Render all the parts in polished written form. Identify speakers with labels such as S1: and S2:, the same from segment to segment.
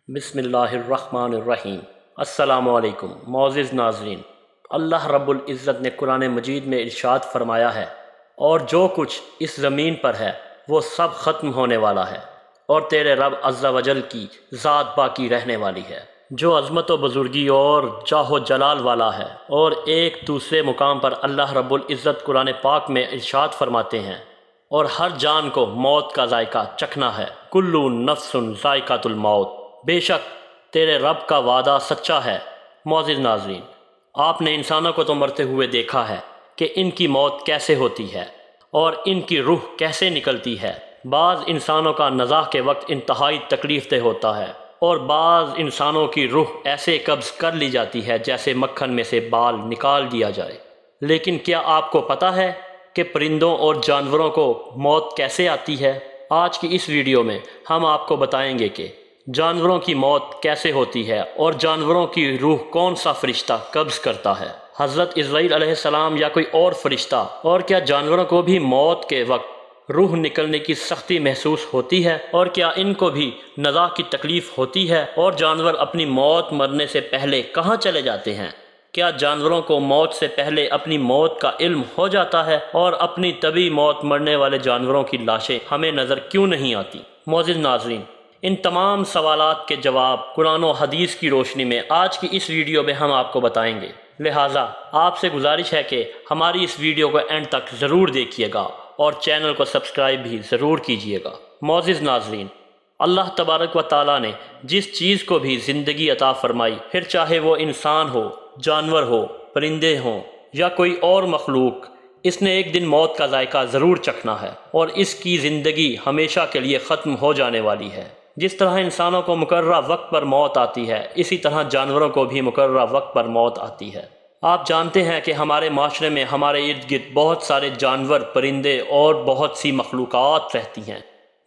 S1: بسم اللہ الرحمن الرحیم۔ السلام علیکم معزز ناظرین، اللہ رب العزت نے قرآن مجید میں ارشاد فرمایا ہے، اور جو کچھ اس زمین پر ہے وہ سب ختم ہونے والا ہے، اور تیرے رب عز و جل کی ذات باقی رہنے والی ہے، جو عظمت و بزرگی اور جاہ و جلال والا ہے۔ اور ایک دوسرے مقام پر اللہ رب العزت قرآن پاک میں ارشاد فرماتے ہیں، اور ہر جان کو موت کا ذائقہ چکھنا ہے، کلو نفس ذائقۃ الموت، بے شک تیرے رب کا وعدہ سچا ہے۔ معزز ناظرین، آپ نے انسانوں کو تو مرتے ہوئے دیکھا ہے کہ ان کی موت کیسے ہوتی ہے اور ان کی روح کیسے نکلتی ہے۔ بعض انسانوں کا نزاع کے وقت انتہائی تکلیف دہ ہوتا ہے، اور بعض انسانوں کی روح ایسے قبض کر لی جاتی ہے جیسے مکھن میں سے بال نکال دیا جائے۔ لیکن کیا آپ کو پتہ ہے کہ پرندوں اور جانوروں کو موت کیسے آتی ہے؟ آج کی اس ویڈیو میں ہم آپ کو بتائیں گے کہ جانوروں کی موت کیسے ہوتی ہے اور جانوروں کی روح کون سا فرشتہ قبض کرتا ہے، حضرت اسرائیل علیہ السلام یا کوئی اور فرشتہ؟ اور کیا جانوروں کو بھی موت کے وقت روح نکلنے کی سختی محسوس ہوتی ہے؟ اور کیا ان کو بھی نزاع کی تکلیف ہوتی ہے؟ اور جانور اپنی موت مرنے سے پہلے کہاں چلے جاتے ہیں؟ کیا جانوروں کو موت سے پہلے اپنی موت کا علم ہو جاتا ہے؟ اور اپنی طبی موت مرنے والے جانوروں کی لاشیں ہمیں نظر کیوں نہیں آتی؟ معزز ناظرین، ان تمام سوالات کے جواب قرآن و حدیث کی روشنی میں آج کی اس ویڈیو میں ہم آپ کو بتائیں گے، لہٰذا آپ سے گزارش ہے کہ ہماری اس ویڈیو کو اینڈ تک ضرور دیکھیے گا اور چینل کو سبسکرائب بھی ضرور کیجیے گا۔ معزز ناظرین، اللہ تبارک و تعالیٰ نے جس چیز کو بھی زندگی عطا فرمائی، پھر چاہے وہ انسان ہو، جانور ہو، پرندے ہوں یا کوئی اور مخلوق، اس نے ایک دن موت کا ذائقہ ضرور چکھنا ہے، اور اس کی زندگی ہمیشہ کے لیے ختم ہو جانے والی ہے۔ جس طرح انسانوں کو مقررہ وقت پر موت آتی ہے، اسی طرح جانوروں کو بھی مقررہ وقت پر موت آتی ہے۔ آپ جانتے ہیں کہ ہمارے معاشرے میں ہمارے ارد گرد بہت سارے جانور، پرندے اور بہت سی مخلوقات رہتی ہیں،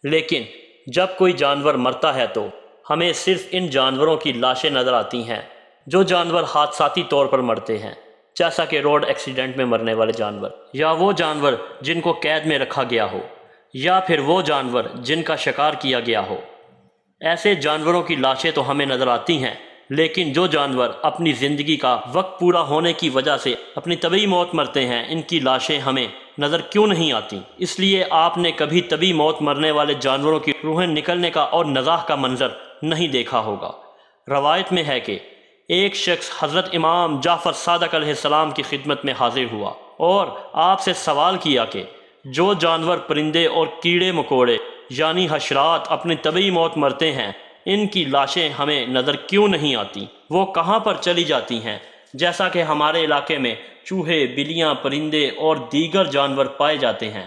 S1: لیکن جب کوئی جانور مرتا ہے تو ہمیں صرف ان جانوروں کی لاشیں نظر آتی ہیں۔ جو جانور حادثاتی طور پر مرتے ہیں، جیسا کہ روڈ ایکسیڈنٹ میں مرنے والے جانور، یا وہ جانور جن کو قید میں رکھا گیا ہو، یا پھر وہ جانور جن کا شکار کیا گیا ہو، ایسے جانوروں کی لاشیں تو ہمیں نظر آتی ہیں، لیکن جو جانور اپنی زندگی کا وقت پورا ہونے کی وجہ سے اپنی طبعی موت مرتے ہیں، ان کی لاشیں ہمیں نظر کیوں نہیں آتی؟ اس لیے آپ نے کبھی طبعی موت مرنے والے جانوروں کی روحیں نکلنے کا اور نزاع کا منظر نہیں دیکھا ہوگا۔ روایت میں ہے کہ ایک شخص حضرت امام جعفر صادق علیہ السلام کی خدمت میں حاضر ہوا اور آپ سے سوال کیا کہ جو جانور، پرندے اور کیڑے مکوڑے یعنی حشرات اپنی طبعی موت مرتے ہیں، ان کی لاشیں ہمیں نظر کیوں نہیں آتی؟ وہ کہاں پر چلی جاتی ہیں؟ جیسا کہ ہمارے علاقے میں چوہے، بلیاں، پرندے اور دیگر جانور پائے جاتے ہیں،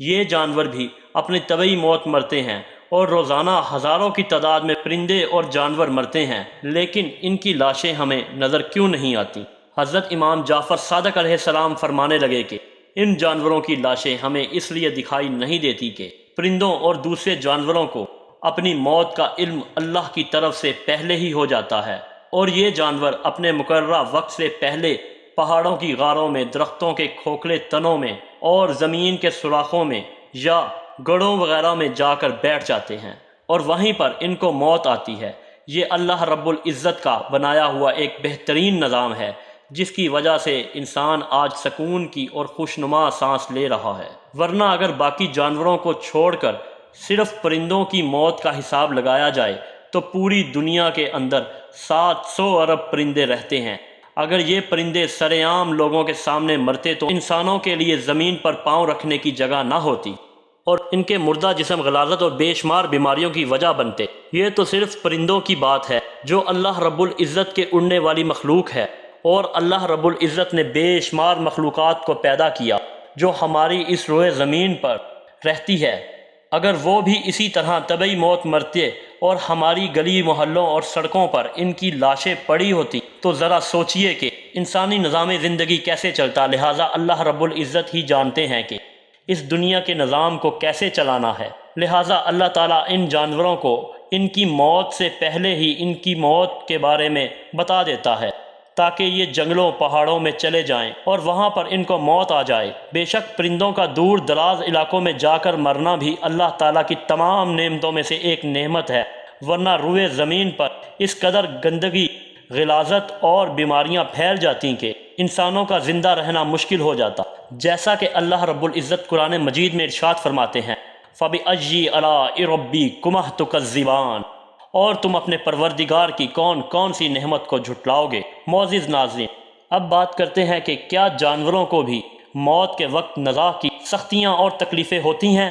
S1: یہ جانور بھی اپنی طبعی موت مرتے ہیں، اور روزانہ ہزاروں کی تعداد میں پرندے اور جانور مرتے ہیں، لیکن ان کی لاشیں ہمیں نظر کیوں نہیں آتی؟ حضرت امام جعفر صادق علیہ السلام فرمانے لگے کہ ان جانوروں کی لاشیں ہمیں اس لیے دکھائی نہیں دیتی کہ پرندوں اور دوسرے جانوروں کو اپنی موت کا علم اللہ کی طرف سے پہلے ہی ہو جاتا ہے، اور یہ جانور اپنے مقررہ وقت سے پہلے پہاڑوں کی غاروں میں، درختوں کے کھوکھلے تنوں میں اور زمین کے سوراخوں میں یا گڑھوں وغیرہ میں جا کر بیٹھ جاتے ہیں، اور وہیں پر ان کو موت آتی ہے۔ یہ اللہ رب العزت کا بنایا ہوا ایک بہترین نظام ہے، جس کی وجہ سے انسان آج سکون کی اور خوشنما سانس لے رہا ہے، ورنہ اگر باقی جانوروں کو چھوڑ کر صرف پرندوں کی موت کا حساب لگایا جائے تو پوری دنیا کے اندر 700 ارب پرندے رہتے ہیں۔ اگر یہ پرندے سرے عام لوگوں کے سامنے مرتے تو انسانوں کے لیے زمین پر پاؤں رکھنے کی جگہ نہ ہوتی، اور ان کے مردہ جسم غلاظت اور بے شمار بیماریوں کی وجہ بنتے۔ یہ تو صرف پرندوں کی بات ہے، جو اللہ رب العزت کے اڑنے والی مخلوق ہے، اور اللہ رب العزت نے بے شمار مخلوقات کو پیدا کیا جو ہماری اس روئے زمین پر رہتی ہے۔ اگر وہ بھی اسی طرح طبعی موت مرتے اور ہماری گلی محلوں اور سڑکوں پر ان کی لاشیں پڑی ہوتی تو ذرا سوچئے کہ انسانی نظام زندگی کیسے چلتا۔ لہٰذا اللہ رب العزت ہی جانتے ہیں کہ اس دنیا کے نظام کو کیسے چلانا ہے، لہٰذا اللہ تعالیٰ ان جانوروں کو ان کی موت سے پہلے ہی ان کی موت کے بارے میں بتا دیتا ہے، تاکہ یہ جنگلوں، پہاڑوں میں چلے جائیں اور وہاں پر ان کو موت آ جائے۔ بے شک پرندوں کا دور دراز علاقوں میں جا کر مرنا بھی اللہ تعالیٰ کی تمام نعمتوں میں سے ایک نعمت ہے، ورنہ روئے زمین پر اس قدر گندگی، غلاظت اور بیماریاں پھیل جاتی کہ انسانوں کا زندہ رہنا مشکل ہو جاتا، جیسا کہ اللہ رب العزت قرآن مجید میں ارشاد فرماتے ہیں فَبِأَيِّ آلَاءِ رَبِّكُمَا تُكَذِّبَانِ، اور تم اپنے پروردگار کی کون کون سی نعمت کو جھٹلاؤ گے۔ معزز ناظرین، اب بات کرتے ہیں کہ کیا جانوروں کو بھی موت کے وقت نزاع کی سختیاں اور تکلیفیں ہوتی ہیں؟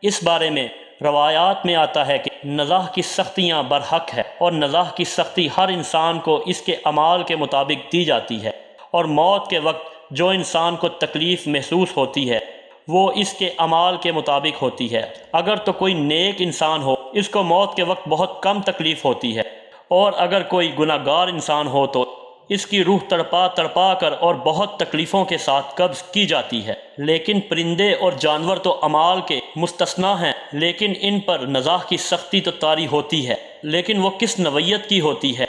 S1: اس بارے میں روایات میں آتا ہے کہ نزاع کی سختیاں برحق ہے، اور نزاع کی سختی ہر انسان کو اس کے اعمال کے مطابق دی جاتی ہے، اور موت کے وقت جو انسان کو تکلیف محسوس ہوتی ہے وہ اس کے اعمال کے مطابق ہوتی ہے۔ اگر تو کوئی نیک انسان ہو اس کو موت کے وقت بہت کم تکلیف ہوتی ہے، اور اگر کوئی گناہ گار انسان ہو تو اس کی روح تڑپا تڑپا کر اور بہت تکلیفوں کے ساتھ قبض کی جاتی ہے۔ لیکن پرندے اور جانور تو اعمال کے مستثنیٰ ہیں، لیکن ان پر نزاع کی سختی تو طاری ہوتی ہے، لیکن وہ کس نوعیت کی ہوتی ہے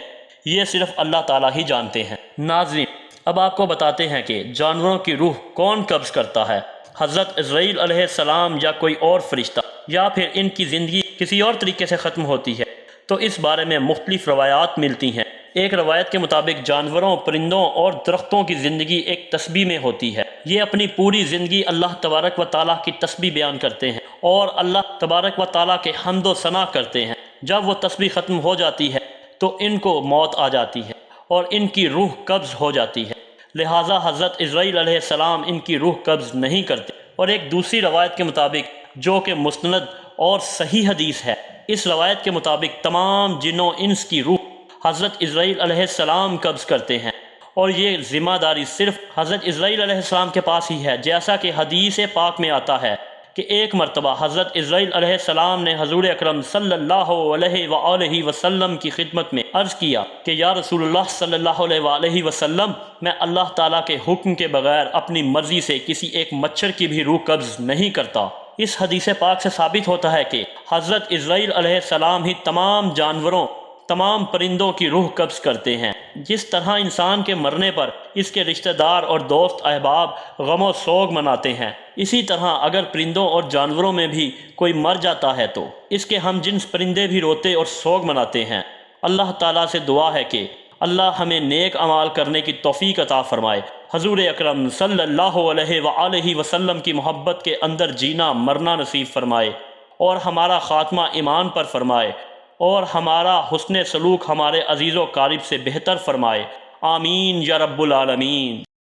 S1: یہ صرف اللہ تعالیٰ ہی جانتے ہیں۔ ناظرین، اب آپ کو بتاتے ہیں کہ جانوروں کی روح کون قبض کرتا ہے، حضرت عزرائیل علیہ السلام یا کوئی اور فرشتہ، یا پھر ان کی زندگی کسی اور طریقے سے ختم ہوتی ہے؟ تو اس بارے میں مختلف روایات ملتی ہیں۔ ایک روایت کے مطابق جانوروں، پرندوں اور درختوں کی زندگی ایک تسبیح میں ہوتی ہے۔ یہ اپنی پوری زندگی اللہ تبارک و تعالیٰ کی تسبیح بیان کرتے ہیں اور اللہ تبارک و تعالیٰ کے حمد و ثنا کرتے ہیں۔ جب وہ تسبیح ختم ہو جاتی ہے تو ان کو موت آ جاتی ہے اور ان کی روح قبض ہو جاتی ہے، لہٰذا حضرت عزرائیل علیہ السلام ان کی روح قبض نہیں کرتے۔ اور ایک دوسری روایت کے مطابق جو کہ مستند اور صحیح حدیث ہے، اس روایت کے مطابق تمام جن و انس کی روح حضرت عزرائیل علیہ السلام قبض کرتے ہیں، اور یہ ذمہ داری صرف حضرت عزرائیل علیہ السلام کے پاس ہی ہے، جیسا کہ حدیث پاک میں آتا ہے کہ ایک مرتبہ حضرت عزرائیل علیہ السلام نے حضور اکرم صلی اللہ علیہ وآلہ وسلم کی خدمت میں عرض کیا کہ یا رسول اللہ صلی اللہ علیہ وآلہ وسلم، میں اللہ تعالیٰ کے حکم کے بغیر اپنی مرضی سے کسی ایک مچھر کی بھی روح قبض نہیں کرتا۔ اس حدیث پاک سے ثابت ہوتا ہے کہ حضرت عزرائیل علیہ السلام ہی تمام جانوروں، تمام پرندوں کی روح قبض کرتے ہیں۔ جس طرح انسان کے مرنے پر اس کے رشتہ دار اور دوست احباب غم و سوگ مناتے ہیں، اسی طرح اگر پرندوں اور جانوروں میں بھی کوئی مر جاتا ہے تو اس کے ہم جنس پرندے بھی روتے اور سوگ مناتے ہیں۔ اللہ تعالیٰ سے دعا ہے کہ اللہ ہمیں نیک اعمال کرنے کی توفیق عطا فرمائے، حضور اکرم صلی اللہ علیہ وآلہ وسلم کی محبت کے اندر جینا مرنا نصیب فرمائے، اور ہمارا خاتمہ ایمان پر فرمائے، اور ہمارا حسن سلوک ہمارے عزیز و قارب سے بہتر فرمائے۔ آمین یا رب العالمین۔